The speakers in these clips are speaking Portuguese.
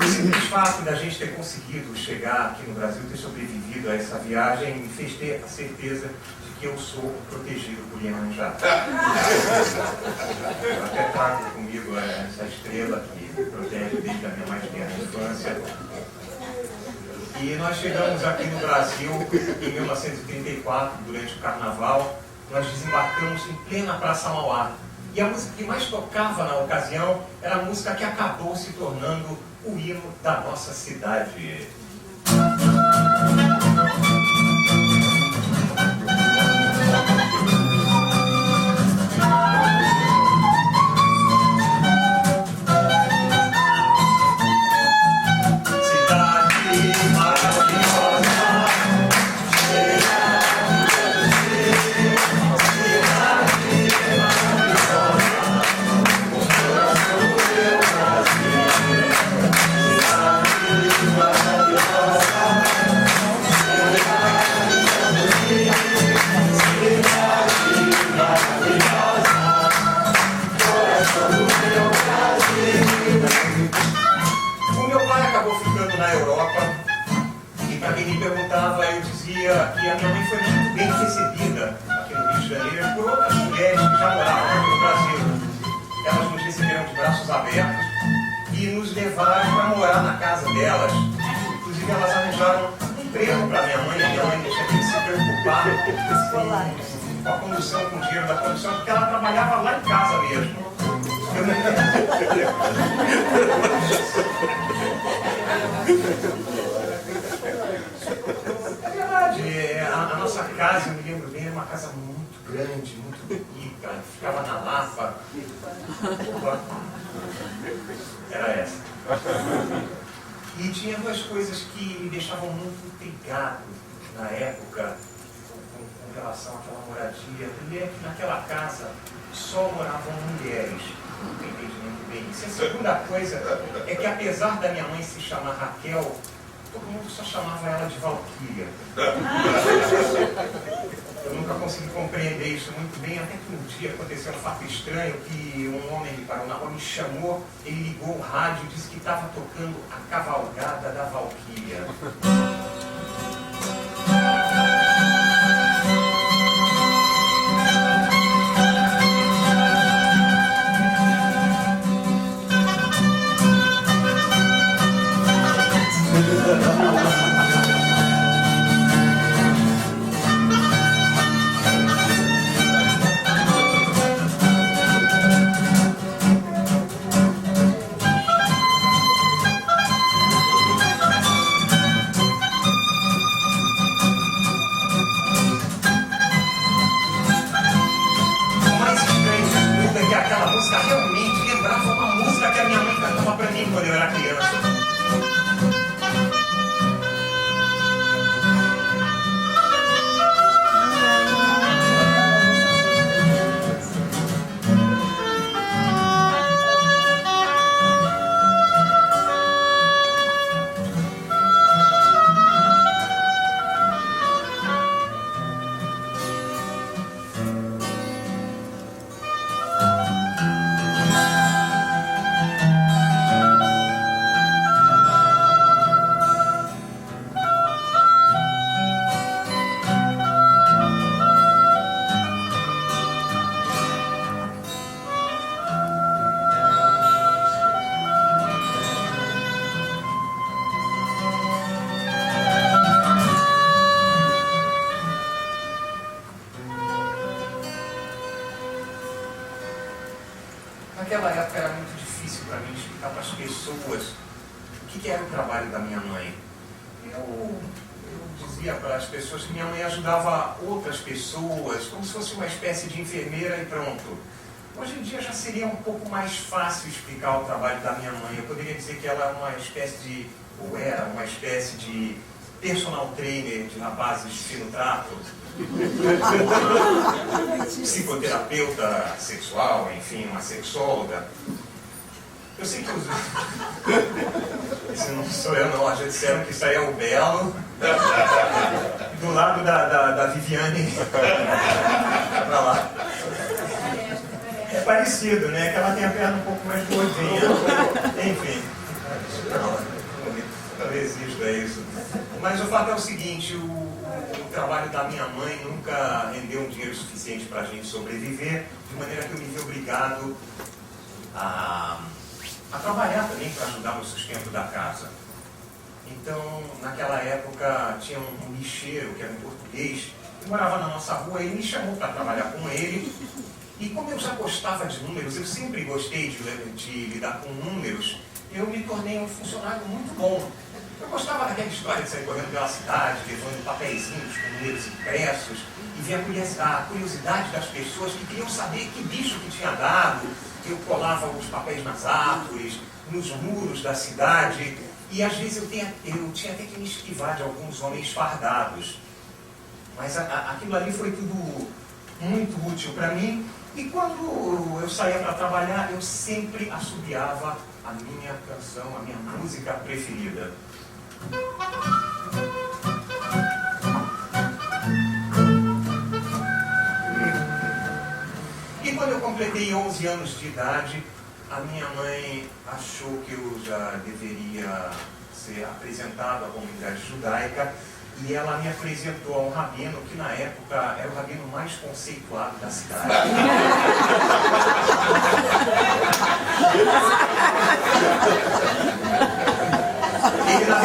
O simples fato da gente ter conseguido chegar aqui no Brasil, ter sobrevivido a essa viagem, me fez ter a certeza de que eu sou protegido por Iemanjá. Eu até trago comigo essa estrela que me protege desde a minha mais tenra infância. E nós chegamos aqui no Brasil em 1934, durante o Carnaval. Nós desembarcamos em plena Praça Mauá. E a música que mais tocava na ocasião era a música que acabou se tornando o hino da nossa cidade. Que a minha mãe foi muito bem recebida aqui no Rio de Janeiro por outras mulheres que já moravam aqui no Brasil. Elas nos receberam de braços abertos e nos levaram para morar na casa delas. Inclusive elas arranjaram um emprego para minha mãe não tinha que se preocupar com a condução, com o dinheiro da condução, porque ela trabalhava lá em casa mesmo. A nossa casa, eu me lembro bem, era uma casa muito grande, muito rica, ficava na Lapa. Era essa. E tinha duas coisas que me deixavam muito intrigado na época com relação àquela moradia. Primeiro, que naquela casa só moravam mulheres. Não entendi muito bem isso. A segunda coisa é que, apesar da minha mãe se chamar Raquel, todo mundo só chamava ela de Valquíria. Eu nunca consegui compreender isso muito bem, até que um dia aconteceu um fato estranho, que um homem me parou na rua, me chamou, ele ligou o rádio e disse que estava tocando a cavalgada da Valquíria. Naquela época era muito difícil para mim explicar para as pessoas o que era o trabalho da minha mãe. Eu dizia para as pessoas que minha mãe ajudava outras pessoas, como se fosse uma espécie de enfermeira e pronto. Hoje em dia já seria um pouco mais fácil explicar o trabalho da minha mãe. Eu poderia dizer que ela é uma espécie de, ou era uma espécie de personal trainer de rapazes de fino trato, psicoterapeuta sexual, enfim, uma sexóloga. Eu sei que os... Esse não sou eu não, já disseram que isso aí é o Belo, do lado da Viviane, pra lá. É parecido, né? Que ela tem a perna um pouco mais gordinha. Enfim. o seguinte, o trabalho da minha mãe nunca rendeu um dinheiro suficiente para a gente sobreviver, de maneira que eu me vi obrigado a trabalhar também para ajudar no sustento da casa. Então, naquela época, tinha um lixeiro, que era um português, que morava na nossa rua, e ele me chamou para trabalhar com ele. E como eu já gostava de números, eu sempre gostei de lidar com números, eu me tornei um funcionário muito bom. Eu gostava daquela história de sair correndo pela cidade, levando papeizinhos com números impressos, e ver a curiosidade das pessoas que queriam saber que bicho que tinha dado. Eu colava os papéis nas árvores, nos muros da cidade, e às vezes eu tinha até que me esquivar de alguns homens fardados. Mas aquilo ali foi tudo muito útil para mim, e quando eu saía para trabalhar, eu sempre assobiava a minha canção, a minha música preferida. E quando eu completei 11 anos de idade, a minha mãe achou que eu já deveria ser apresentado à comunidade judaica, e ela me apresentou a um rabino que na época era o rabino mais conceituado da cidade. Ele na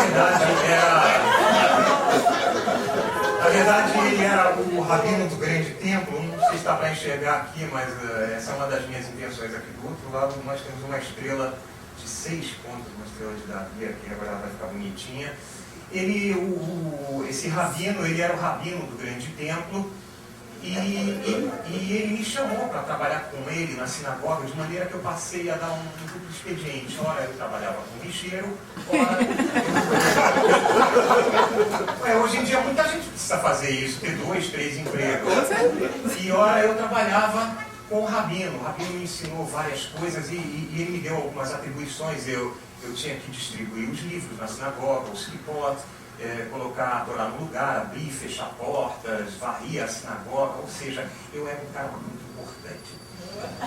verdade ele era o rabino do grande templo. Não sei se está para enxergar aqui, mas essa é uma das minhas invenções aqui. Do outro lado nós temos uma estrela de 6 pontos, uma estrela de Davi aqui, agora ela vai ficar bonitinha. Esse rabino, ele era o rabino do grande templo, e ele me chamou para trabalhar com ele na sinagoga, de maneira que eu passei a dar um duplo expediente. Ora eu trabalhava com lixeiro, ora... Hoje em dia muita gente precisa fazer isso, ter 2, 3 empregos. E ora eu trabalhava com o rabino. O rabino me ensinou várias coisas e ele me deu algumas atribuições. Eu tinha que distribuir os livros na sinagoga, os slipot, colocar a Torá no lugar, abrir e fechar portas, varrer a sinagoga, ou seja, eu era um cara muito importante.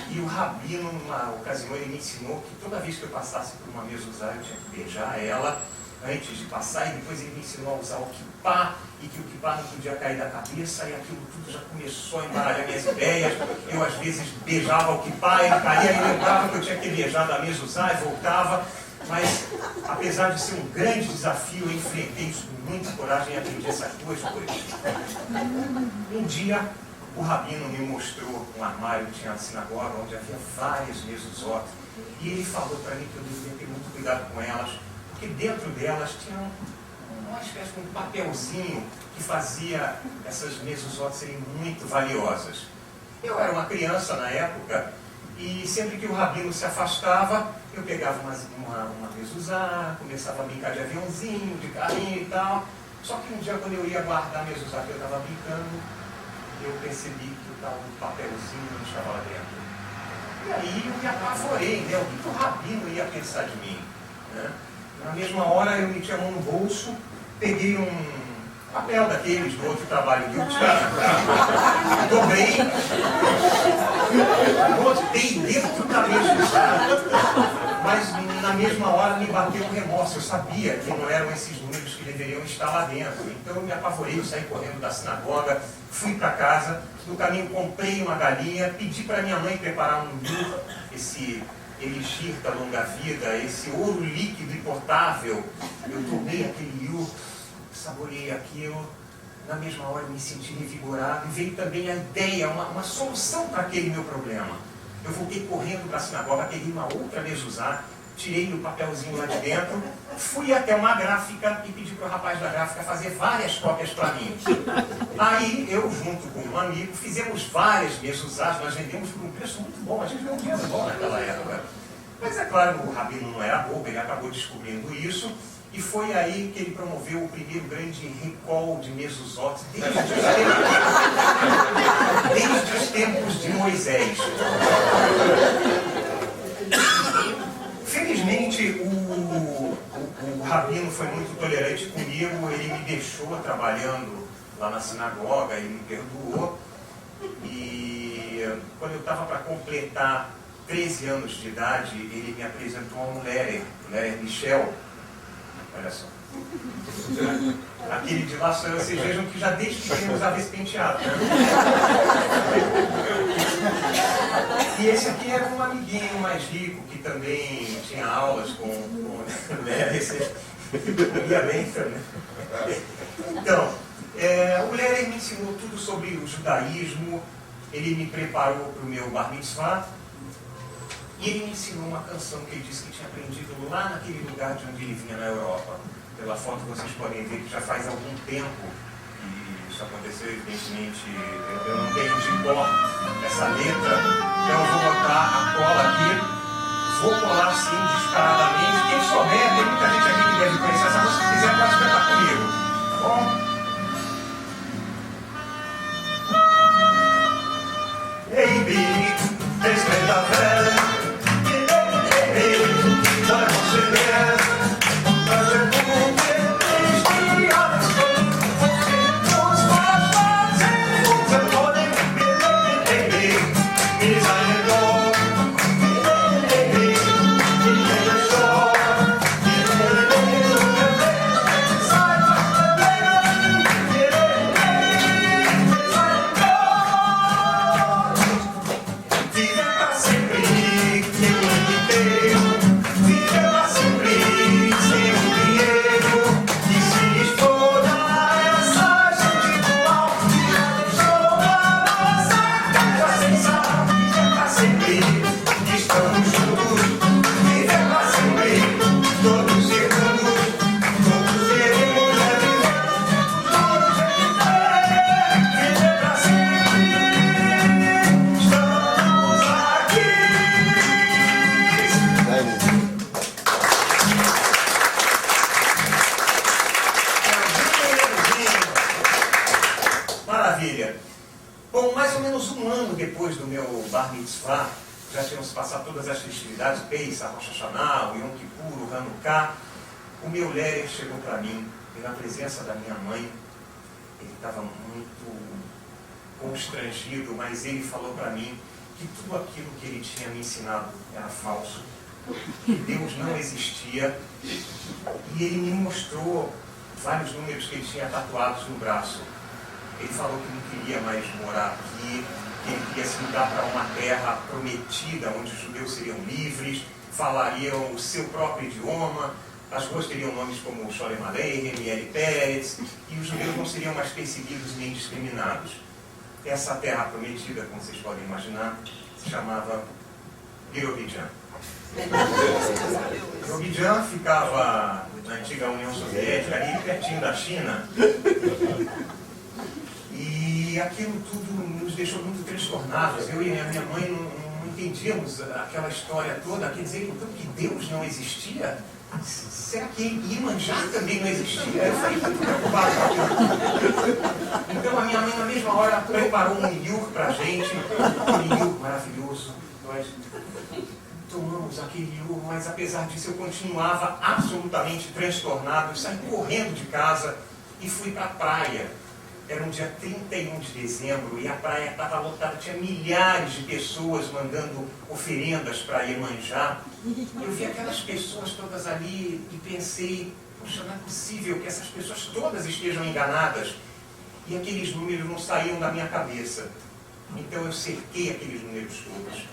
E o rabino, numa ocasião, ele me ensinou que toda vez que eu passasse por uma mezuzá, eu tinha que beijar ela antes de passar, e depois ele me ensinou a usar o kippá, e que o kippá não podia cair da cabeça, e aquilo tudo já começou a embaralhar minhas ideias. Eu, às vezes, beijava o kippá, ele caía, e lembrava que eu tinha que beijar da mezuzá, e voltava. Mas, apesar de ser um grande desafio, eu enfrentei isso com muita coragem e aprendi essas 2 coisas. Um dia, o rabino me mostrou um armário que tinha na sinagoga, onde havia várias mezuzot, e ele falou para mim que eu devia ter muito cuidado com elas, porque dentro delas tinha uma espécie de um papelzinho que fazia essas mezuzot serem muito valiosas. Eu era uma criança na época, e sempre que o rabino se afastava, eu pegava uma mezuzá, começava a brincar de aviãozinho, de carrinho e tal. Só que um dia, quando eu ia guardar a mezuzá que eu estava brincando, eu percebi que o tal do papelzinho não estava lá dentro. E aí eu me apavorei, né? O que o rabino ia pensar de mim? Né? Na mesma hora, eu meti a mão no bolso, peguei um papel daqueles do outro trabalho que eu tinha, dobrei, botei dentro da mezuzá, mas na mesma hora me bateu um remorso. Eu sabia que não eram esses números que deveriam estar lá dentro. Então eu me apavorei, eu saí correndo da sinagoga, fui para casa, no caminho comprei uma galinha, pedi para minha mãe preparar um iur, esse elixir da longa vida, esse ouro líquido e potável. Eu tomei aquele iur, saboreei aquilo, na mesma hora eu me senti revigorado, e veio também a ideia, uma solução para aquele meu problema. Eu voltei correndo para a sinagoga, peguei uma outra mezuzá, tirei o papelzinho lá de dentro, fui até uma gráfica e pedi para o rapaz da gráfica fazer várias cópias para mim. Aí eu, junto com um amigo, fizemos várias mezuzás, nós vendemos por um preço muito bom, a gente deu um dinheiro bom naquela época. Mas é claro, o rabino não era bobo, ele acabou descobrindo isso, e foi aí que ele promoveu o primeiro grande recall de mezuzot desde os tempos de Moisés. Felizmente, o rabino foi muito tolerante comigo, ele me deixou trabalhando lá na sinagoga, ele me perdoou. E quando eu estava para completar 13 anos de idade, ele me apresentou a um Lerer Michel. Olha só. Aquele de lá, vocês vejam que já desde pequeno usava esse penteado. Né? E esse aqui era um amiguinho mais rico, que também tinha aulas com esse ia bem também. Então, o Lerer me ensinou tudo sobre o judaísmo, ele me preparou para o meu bar mitzvah, e ele me ensinou uma canção que ele disse que tinha aprendido lá naquele lugar de onde ele vinha na Europa. Pela foto vocês podem ver que já faz algum tempo que isso aconteceu, evidentemente eu não tenho de cor essa letra, então eu vou botar a cola aqui, vou colar assim disparadamente. Quem souber, tem muita gente aqui que deve conhecer essa música, se quiser pode cantar comigo, tá bom? Baby, despeda velha. Bom, mais ou menos um ano depois do meu bar mitzvah, já tínhamos passado todas as festividades, Pesach, Rosh Hashanah, Yom Kippur, Hanukkah, o meu Lerer chegou para mim, e na presença da minha mãe, ele estava muito constrangido, mas ele falou para mim que tudo aquilo que ele tinha me ensinado era falso, que Deus não existia, e ele me mostrou vários números que ele tinha tatuados no braço. Ele falou que não queria mais morar aqui, que ele queria se mudar para uma terra prometida, onde os judeus seriam livres, falariam o seu próprio idioma, as ruas teriam nomes como Sholem Aleichem, Miel Peretz, e os judeus não seriam mais perseguidos nem discriminados. Essa terra prometida, como vocês podem imaginar, se chamava Birobidzhan. Birobidzhan ficava na antiga União Soviética, ali pertinho da China. E aquilo tudo nos deixou muito transtornados. Eu e a minha mãe não entendíamos aquela história toda. Quer dizer, então, que Deus não existia? Será que Iemanjá também não existia? Eu fiquei muito preocupado com aquilo. Então a minha mãe, na mesma hora, preparou um iur para a gente. Um iur maravilhoso. Nós tomamos aquele iur, mas apesar disso eu continuava absolutamente transtornado. Eu saí correndo de casa e fui para a praia. Era um dia 31 de dezembro e a praia estava lotada, tinha milhares de pessoas mandando oferendas para Iemanjá. Eu vi aquelas pessoas todas ali e pensei, poxa, não é possível que essas pessoas todas estejam enganadas. E aqueles números não saíam da minha cabeça. Então eu cerquei aqueles números todos.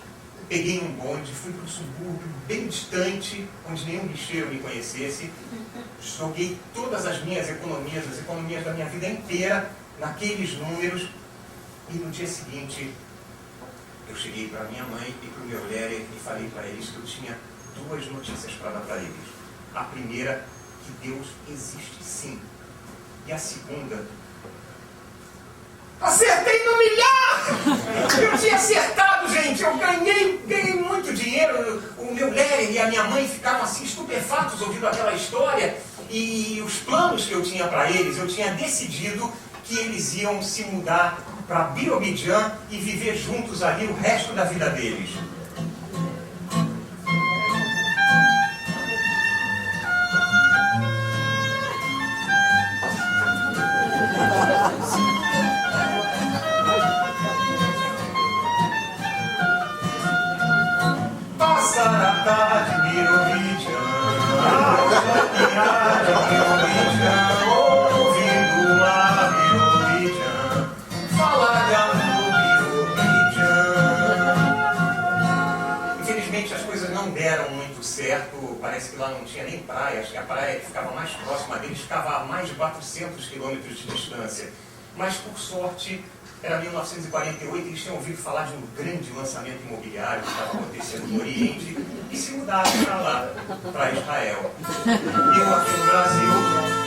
Peguei um bonde, fui para um subúrbio bem distante, onde nenhum bicheiro me conhecesse. Joguei todas as minhas economias, as economias da minha vida inteira, naqueles números. E no dia seguinte, eu cheguei para minha mãe e para o meu Lerer e falei para eles que eu tinha duas notícias para dar para eles. A primeira, que Deus existe sim. E a segunda, acertei no milhar! Eu tinha acertado, gente! Eu ganhei muito dinheiro. O meu Lerer e a minha mãe ficaram assim estupefatos ouvindo aquela história. E os planos que eu tinha para eles, eu tinha decidido que eles iam se mudar para Birobidzhan e viver juntos ali o resto da vida deles. Passar a tarde em Birobidzhan, parece que lá não tinha nem praia, acho que a praia que ficava mais próxima deles ficava a mais de 400 quilômetros de distância. Mas, por sorte, era 1948, eles tinham ouvido falar de um grande lançamento imobiliário que estava acontecendo no Oriente e se mudaram para lá, para Israel. Eu aqui no Brasil...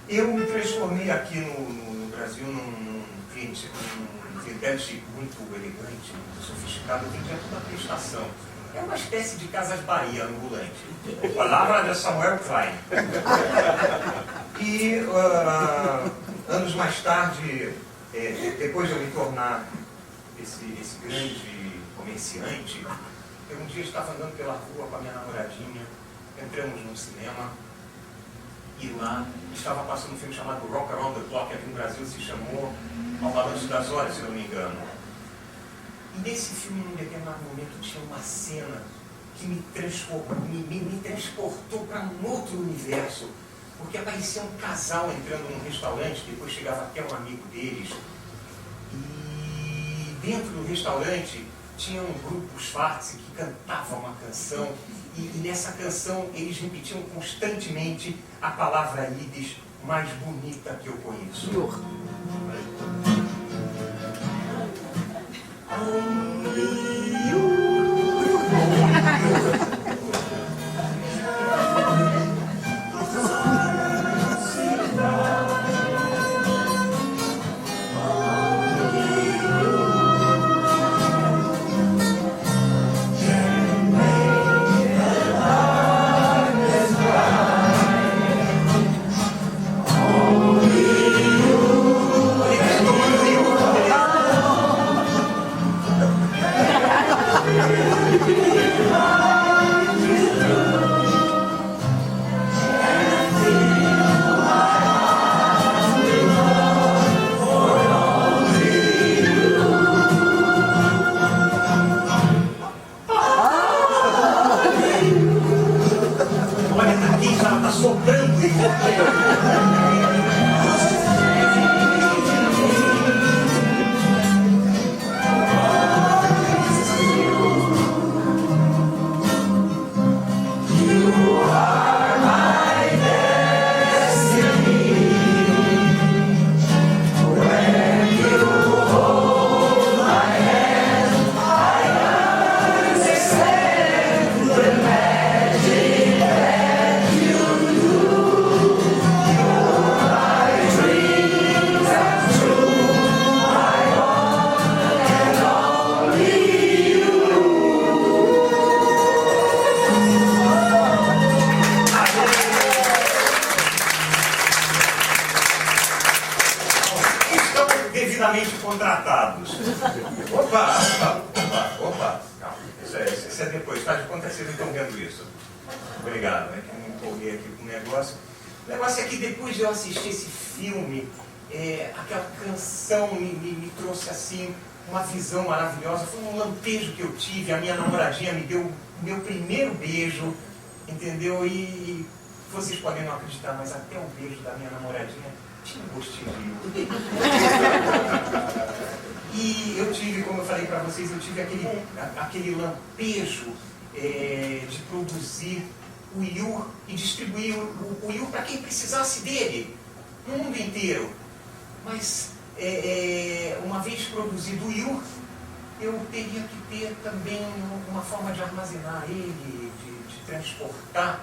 Eu me transformei aqui no Brasil num cliente muito elegante, muito sofisticado, eu vendia toda a prestação. É uma espécie de Casas Bahia ambulante. Palavra de Samuel Klein. E anos mais tarde, depois de eu me tornar esse grande comerciante, eu um dia estava andando pela rua com a minha namoradinha, entramos num cinema, e lá estava passando um filme chamado Rock Around the Clock, aqui no Brasil se chamou Ao Balanço das Horas, se eu não me engano. E nesse filme, num determinado momento, tinha uma cena que me transportou para um outro universo, porque aparecia um casal entrando num restaurante, depois chegava até um amigo deles, e dentro do restaurante tinha um grupo, os Farsi, que cantava uma canção, e nessa canção eles repetiam constantemente a palavra Yiddish mais bonita que eu conheço. Contratados. Opa. Calma. Isso é depois. Faz de conta que vocês não estão vendo isso. Obrigado. É que eu me empolguei aqui com o negócio. O negócio é que depois de eu assistir esse filme, aquela canção me trouxe assim uma visão maravilhosa. Foi um lampejo que eu tive. A minha namoradinha me deu o meu primeiro beijo, entendeu? E vocês podem não acreditar, mas até o beijo da minha namoradinha tinha um gostinho de Yur. E eu tive, como eu falei para vocês, eu tive aquele lampejo de produzir o Yur e distribuir o Yur para quem precisasse dele, no mundo inteiro. Mas, uma vez produzido o Yur, eu teria que ter também uma forma de armazenar ele, de transportar.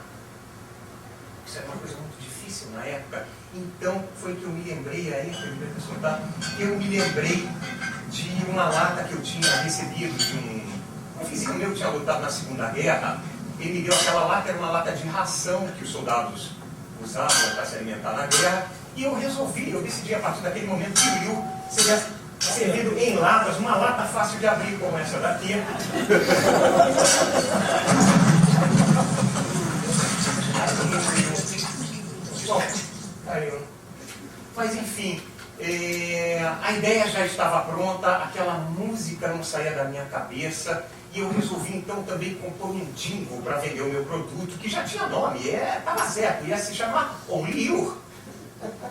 Isso era uma coisa muito difícil na época. Então foi que eu me lembrei eu me lembrei de uma lata que eu tinha recebido de um vizinho meu que tinha lutado na Segunda Guerra. Ele me deu aquela lata, era uma lata de ração que os soldados usavam para se alimentar na guerra. E eu decidi a partir daquele momento que o Yur seria servido em latas, uma lata fácil de abrir como essa daqui. Bom, mas enfim, A ideia já estava pronta, aquela música não saía da minha cabeça, e eu resolvi então também compor um jingle para vender o meu produto, que já tinha nome, estava certo, ia se chamar Only You.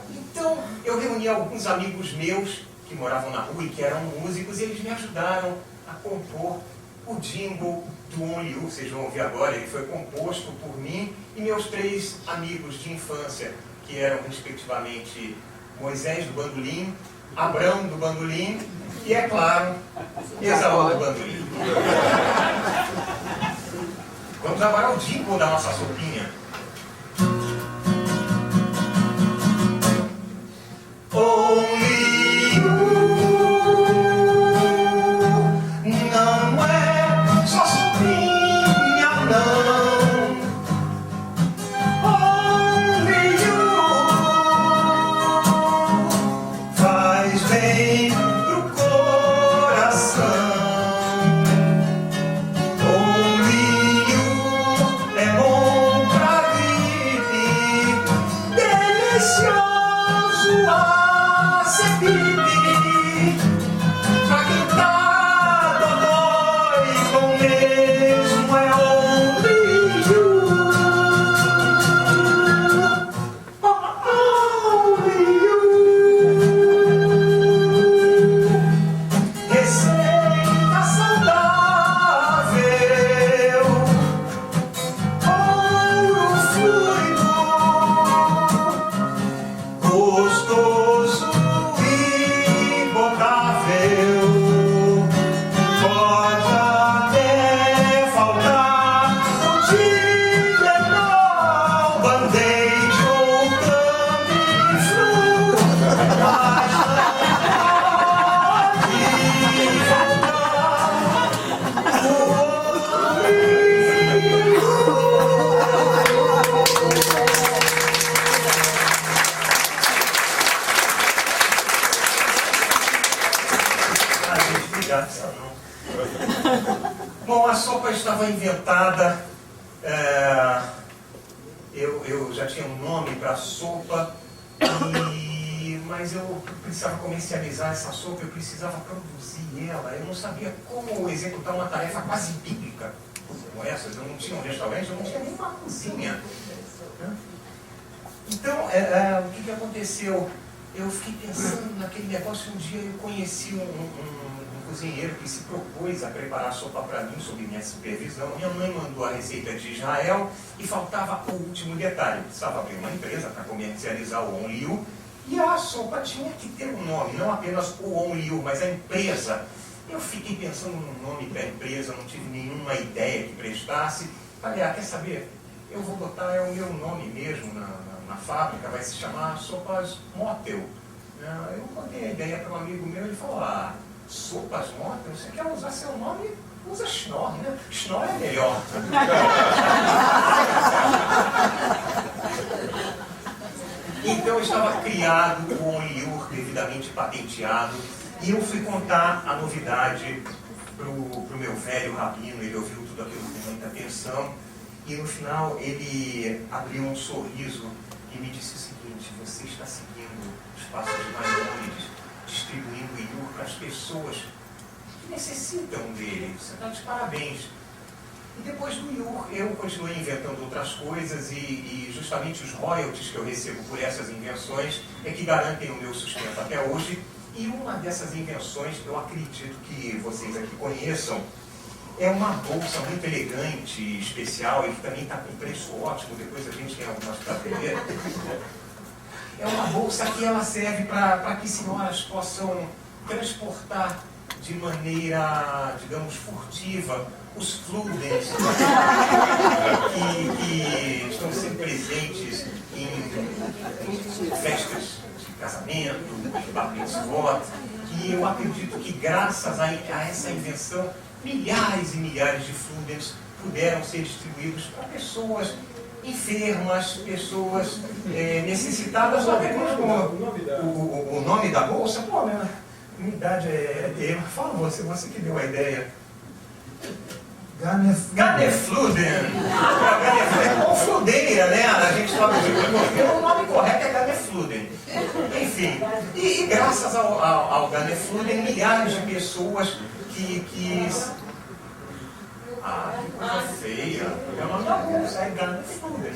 Então eu reuni alguns amigos meus que moravam na rua e que eram músicos, e eles me ajudaram a compor o jingle do Only You. Vocês vão ouvir agora, ele foi composto por mim e meus 3 amigos de infância, que eram respectivamente Moisés do bandolim, Abrão do bandolim e, é claro, Esaú do bandolim. Vamos agora ao jingle da nossa sopinha. Only you, não é só sopinha, não. Only you faz bem pro coração. Only you é bom pra gripe, delicioso. Pra quem tá dodói, bom mesmo é Only You. Only You. Receita saudável, ouro fluido, gostoso. Pode até faltar um Tylenol, Band-Aid ou Tamiflu, mas Bom, a sopa estava inventada, eu já tinha um nome para a sopa, mas eu precisava comercializar essa sopa, eu precisava produzir ela, eu não sabia como executar uma tarefa quase bíblica como essa, eu não tinha um restaurante, eu não tinha nem uma cozinha. Então, o que aconteceu? Eu fiquei pensando naquele negócio, um dia eu conheci um cozinheiro que se propôs a preparar sopa para mim, sob minha supervisão. Minha mãe mandou a receita de Israel e faltava o último detalhe. Eu precisava abrir uma empresa para comercializar o Only You, e a sopa tinha que ter um nome, não apenas o Only You, mas a empresa. Eu fiquei pensando no nome da empresa, não tive nenhuma ideia que prestasse. Falei, quer saber? Eu vou botar o meu nome mesmo na fábrica, vai se chamar Sopas Motel. Eu contei a ideia para um amigo meu, ele falou, Sopas Motel, você quer usar seu nome? Usa Schnorr, né? Schnorr é melhor. Então estava criado o Only You, devidamente patenteado, e eu fui contar a novidade para o meu velho rabino. Ele ouviu tudo aquilo com muita atenção, e no final ele abriu um sorriso e me disse o seguinte: você está seguindo os passos de Maimônides, distribuindo o Iur para as pessoas que necessitam dele. Você está de parabéns. E depois do Iur, eu continuei inventando outras coisas, e justamente os royalties que eu recebo por essas invenções é que garantem o meu sustento até hoje. E uma dessas invenções, eu acredito que vocês aqui conheçam, é uma bolsa muito elegante, especial, e que também está com preço ótimo. Depois a gente tem algumas para ver. É uma bolsa que ela serve para que senhoras possam transportar de maneira, digamos, furtiva os flúdens que estão sempre presentes em festas de casamento, de bar-mitzvot. E eu acredito que graças a essa invenção, milhares e milhares de flúdens puderam ser distribuídos para pessoas enfermas, pessoas necessitadas. O nome da bolsa? Pô, minha idade é dele. Fala você que deu a ideia. Ganefluden. É como fludeira, né? A gente fala o nome correto é Ganefluden. Ganefluden. Enfim, e graças ao Ganefluden, milhares de pessoas que que coisa feia. Meu nome é Ganefluden.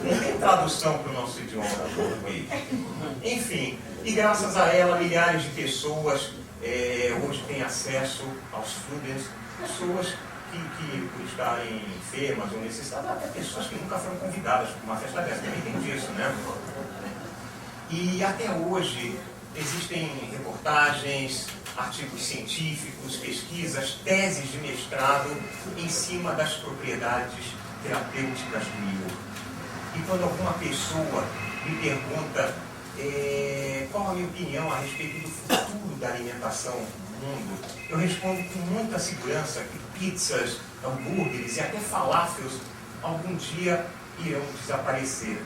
Não tem tradução para o nosso idioma português. Enfim, e graças a ela, milhares de pessoas hoje têm acesso aos Fludens, pessoas que por estarem enfermas ou necessitadas, até pessoas que nunca foram convidadas para uma festa dessa, também tem disso, né? E até hoje existem reportagens, artigos científicos, pesquisas, teses de mestrado em cima das propriedades terapêuticas do iur. E quando alguma pessoa me pergunta qual a minha opinião a respeito do futuro da alimentação no mundo, eu respondo com muita segurança que pizzas, hambúrgueres e até falafels algum dia irão desaparecer,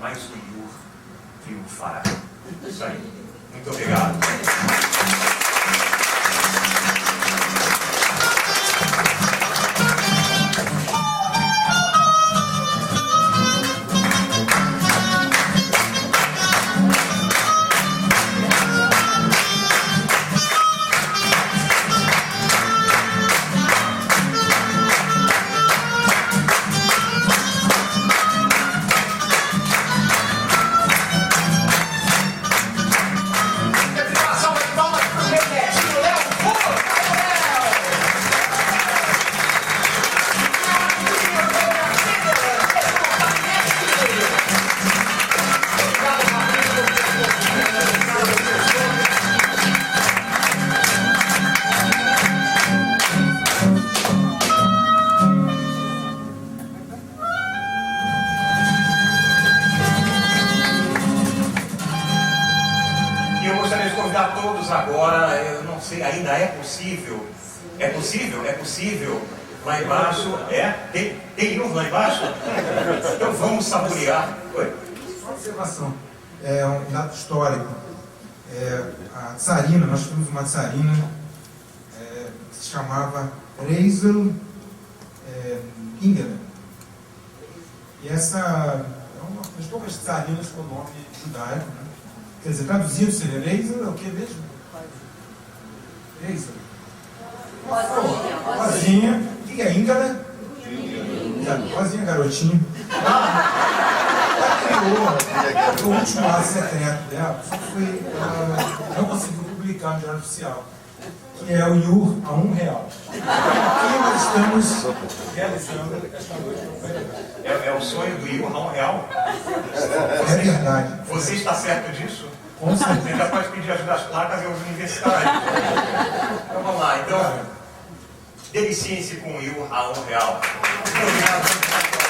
mas o iur triunfará. Isso aí. Muito obrigado. Agora, eu não sei, ainda é possível? É possível? É possível? Lá embaixo, tem iur lá embaixo? Então vamos saborear. Oi? Uma observação, um dado histórico. A tsarina, nós tínhamos uma tsarina que se chamava Reisel Ingela. E essa é uma das poucas tsarinas com nome judaico, né? Quer dizer, traduzido seria Reisel, é o que mesmo? Reisel. Rosinha. O que é Ingela? Rosinha, garotinha. O último ato secreto dela foi, não conseguiu publicar no Diário Oficial, que é o iur a R$1. E nós estamos realizando esta noite. É o sonho do iur a R$1? É verdade. Você está certo disso? Com certeza. Você já pode pedir ajuda às placas e aos universitários. Então vamos lá. Então, deliciem-se com o iur a R$1. Muito obrigado.